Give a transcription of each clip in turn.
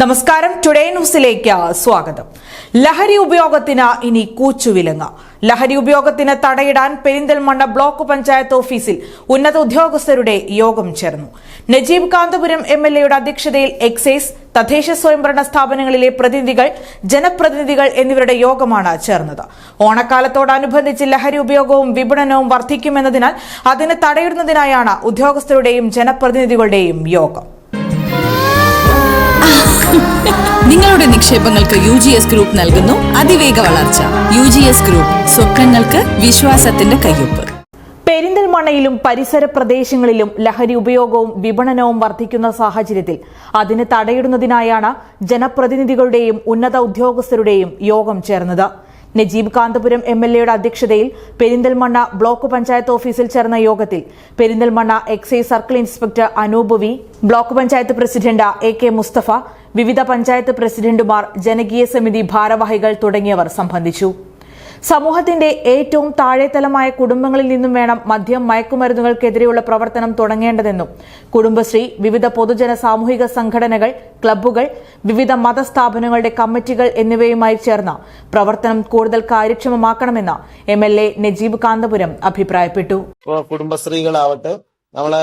നമസ്കാരം. ടുഡേ ന്യൂസിലേക്ക് സ്വാഗതം. ലഹരി ഉപയോഗത്തിന് ഇനി കൂച്ചുവിലങ്ങ്. ലഹരി ഉപയോഗത്തിന് തടയിടാൻ പെരിന്തൽമണ്ണ ബ്ലോക്ക് പഞ്ചായത്ത് ഓഫീസിൽ ഉന്നത ഉദ്യോഗസ്ഥരുടെ യോഗം ചേർന്നു. നജീബ് കാന്തപുരം MLA അധ്യക്ഷതയിൽ എക്സൈസ്, തദ്ദേശ സ്വയംഭരണ സ്ഥാപനങ്ങളിലെ പ്രതിനിധികൾ, ജനപ്രതിനിധികൾ എന്നിവരുടെ യോഗമാണ് ചേർന്നത്. ഓണക്കാലത്തോടനുബന്ധിച്ച് ലഹരി ഉപയോഗവും വിപണനവും വർദ്ധിക്കുമെന്നതിനാൽ അതിന് തടയിടുന്നതിനായാണ് ഉദ്യോഗസ്ഥരുടെയും ജനപ്രതിനിധികളുടെയും യോഗം. നിങ്ങളുടെ നിക്ഷേപങ്ങൾക്ക് UGS ഗ്രൂപ്പ് നൽകുന്നു അതിവേഗ വളർച്ച. UGS ഗ്രൂപ്പ്, സ്വപ്നങ്ങൾക്ക് വിശ്വാസത്തിന്റെ കയ്യൊപ്പ്. പെരിന്തൽമണ്ണയിലും പരിസര പ്രദേശങ്ങളിലും ലഹരി ഉപയോഗവും വിപണനവും വർദ്ധിക്കുന്ന സാഹചര്യത്തിൽ അതിന് തടയിടുന്നതിനായാണ് ജനപ്രതിനിധികളുടെയും ഉന്നത ഉദ്യോഗസ്ഥരുടെയും യോഗം ചേർന്നത്. നജീബ് കാന്തപുരം MLA അധ്യക്ഷതയിൽ പെരിന്തൽമണ്ണ ബ്ലോക്ക് പഞ്ചായത്ത് ഓഫീസിൽ ചേർന്ന യോഗത്തിൽ Perinthalmanna excise circle inspector Anoop V, block panchayat president AK Mustafa, വിവിധ പഞ്ചായത്ത് പ്രസിഡന്റുമാർ, ജനകീയ സമിതി ഭാരവാഹികൾ തുടങ്ങിയവർ സംബന്ധിച്ചു. സമൂഹത്തിന്റെ ഏറ്റവും താഴെത്തലമായ കുടുംബങ്ങളിൽ നിന്നും വേണം മദ്യം, മയക്കുമരുന്നുകൾക്കെതിരെയുള്ള പ്രവർത്തനം തുടങ്ങേണ്ടതെന്നും കുടുംബശ്രീ, വിവിധ പൊതുജന സാമൂഹിക സംഘടനകൾ, ക്ലബ്ബുകൾ, വിവിധ മതസ്ഥാപനങ്ങളുടെ കമ്മിറ്റികൾ എന്നിവയുമായി ചേർന്ന പ്രവർത്തനം കൂടുതൽ കാര്യക്ഷമമാക്കണമെന്ന് MLA നജീബ് കാന്തപുരം അഭിപ്രായപ്പെട്ടു. കുടുംബശ്രീകളാവട്ടെ, നമ്മളെ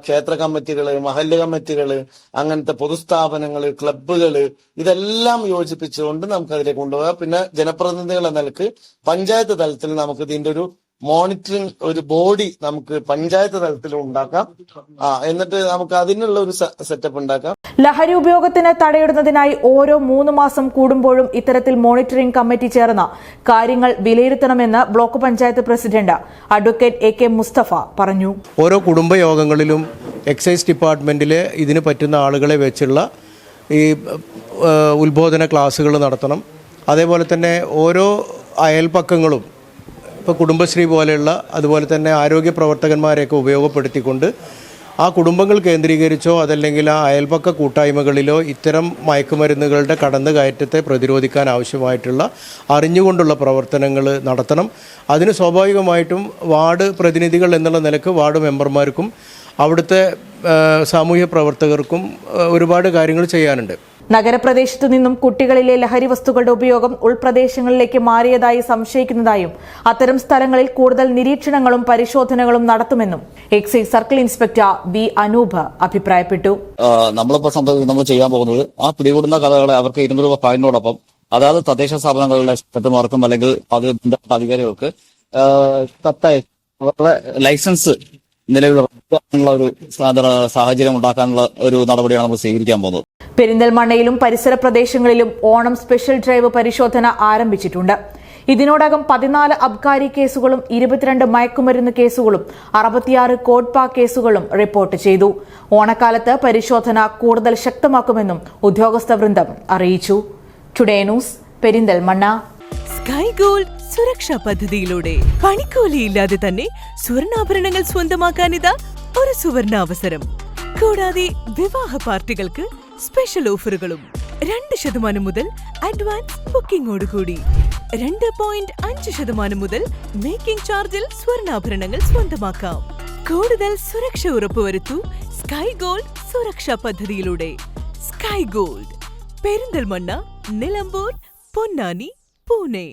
ക്ഷേത്ര കമ്മിറ്റികള്, മഹല്ല് കമ്മിറ്റികള്, അങ്ങനത്തെ പൊതുസ്ഥാപനങ്ങള്, ക്ലബ്ബുകള്, ഇതെല്ലാം യോജിപ്പിച്ചുകൊണ്ട് നമുക്ക് അതിലേക്ക് കൊണ്ടുപോകാം. പിന്നെ ജനപ്രതിനിധികൾ എന്ന നിലക്ക് പഞ്ചായത്ത് തലത്തിൽ നമുക്ക് ഇതിന്റെ ഒരു മോണിറ്ററിംഗ് ഒരു ബോഡി നമുക്ക് പഞ്ചായത്ത് തലത്തിൽ ഉണ്ടാക്കാം. എന്നിട്ട് നമുക്ക് അതിനുള്ള ഒരു സെറ്റപ്പ് ഉണ്ടാക്കാം. ലഹരി ഉപയോഗത്തിന് തടയിടുന്നതിനായി ഓരോ 3 മാസം കൂടുമ്പോഴും ഇത്തരത്തിൽ മോണിറ്ററിംഗ് കമ്മിറ്റി ചേർന്ന കാര്യങ്ങൾ വിലയിരുത്തണമെന്ന് block panchayat president advocate AK Mustafa പറഞ്ഞു. ഓരോ കുടുംബയോഗങ്ങളിലും എക്സൈസ് ഡിപ്പാർട്ട്മെന്റിൽ ഇതിന് പറ്റുന്ന ആളുകളെ വെച്ചുള്ള ഈ ഉത്ബോധന ക്ലാസ്സുകൾ നടത്തണം. അതേപോലെ തന്നെ ഓരോ അയൽപക്കങ്ങളും ഇപ്പോൾ കുടുംബശ്രീ പോലെയുള്ള അതുപോലെ തന്നെ ആരോഗ്യ പ്രവർത്തകന്മാരെയൊക്കെ ഉപയോഗപ്പെടുത്തിക്കൊണ്ട് ആ കുടുംബങ്ങൾ കേന്ദ്രീകരിച്ചോ അതല്ലെങ്കിൽ ആ അയൽപക്ക കൂട്ടായ്മകളിലോ ഇത്തരം മയക്കുമരുന്നുകളുടെ കടന്നുകയറ്റത്തെ പ്രതിരോധിക്കാൻ ആവശ്യമായിട്ടുള്ള അറിഞ്ഞുകൊണ്ടുള്ള പ്രവർത്തനങ്ങൾ നടത്തണം. അതിന് സ്വാഭാവികമായിട്ടും വാർഡ് പ്രതിനിധികൾ എന്നുള്ള നിലക്ക് വാർഡ് മെമ്പർമാർക്കും അവിടുത്തെ സാമൂഹ്യ പ്രവർത്തകർക്കും ഒരുപാട് കാര്യങ്ങൾ ചെയ്യാനുണ്ട്. നഗരപ്രദേശത്തു നിന്നും കുട്ടികളിലെ ലഹരി വസ്തുക്കളുടെ ഉപയോഗം ഉൾപ്രദേശങ്ങളിലേക്ക് മാറിയതായി സംശയിക്കുന്നതായും അത്തരം സ്ഥലങ്ങളിൽ കൂടുതൽ നിരീക്ഷണങ്ങളും പരിശോധനകളും നടത്തുമെന്നും excise circle inspector B Anoop അഭിപ്രായപ്പെട്ടു. നമ്മൾ ചെയ്യാൻ പോകുന്നത് ആ പിടികൂടുന്ന കഥകളെ അവർക്ക് 200 രൂപ ഫൈനോടൊപ്പം അതായത് തദ്ദേശ സ്ഥാപനങ്ങളുടെ സെക്രട്ടറിമാർക്കും അല്ലെങ്കിൽ അത് അധികാരികൾക്ക് അവരുടെ ലൈസൻസ് നിലവിലുള്ള ഒരു സാഹചര്യം ഉണ്ടാക്കാനുള്ള ഒരു നടപടിയാണ് നമ്മൾ സ്വീകരിക്കാൻ പോകുന്നത്. പെരിന്തൽമണ്ണയിലും പരിസര പ്രദേശങ്ങളിലും ഓണം സ്പെഷ്യൽ ഡ്രൈവ് പരിശോധന ആരംഭിച്ചിട്ടുണ്ട്. ഇതിനോടകം 14 അബ്കാരി കേസുകളും 22 മയക്കുമരുന്ന് കേസുകളും 66 കോഡ്പാ കേസുകളും റിപ്പോർട്ട് ചെയ്തു. ഓണക്കാലത്ത് പരിശോധന കൂടുതൽ ശക്തമാക്കുമെന്നും ഉദ്യോഗസ്ഥ വൃന്ദം അറിയിച്ചു. Today news, Perinthalmanna. Sky gold സുരക്ഷാ പദ്ധതിയിലൂടെ പണിക്കൂലിയില്ലാതെ തന്നെ സ്വർണ്ണാഭരണങ്ങൾ സ്വന്തമാക്കാനിതാ ഒരു സുവർണാവസരം. കൂടാതെ വിവാഹ പാർട്ടികൾക്ക് സ്പെഷ്യൽ ഓഫറുകളും 2% മുതൽ അഡ്വാൻസ് ബുക്കിംഗോടുകൂടി 2.5% മുതൽ മേക്കിംഗ് ചാർജിൽ സ്വർണ്ണാഭരണങ്ങൾ സ്വന്തമാക്കാം. കൂടുതൽ സുരക്ഷ ഉറപ്പുവരുത്തൂ സ്കൈ ഗോൾഡ് സുരക്ഷാ പദ്ധതിയിലൂടെ. Sky gold, Perinthalmanna, Nilambur, Ponnani, Pune.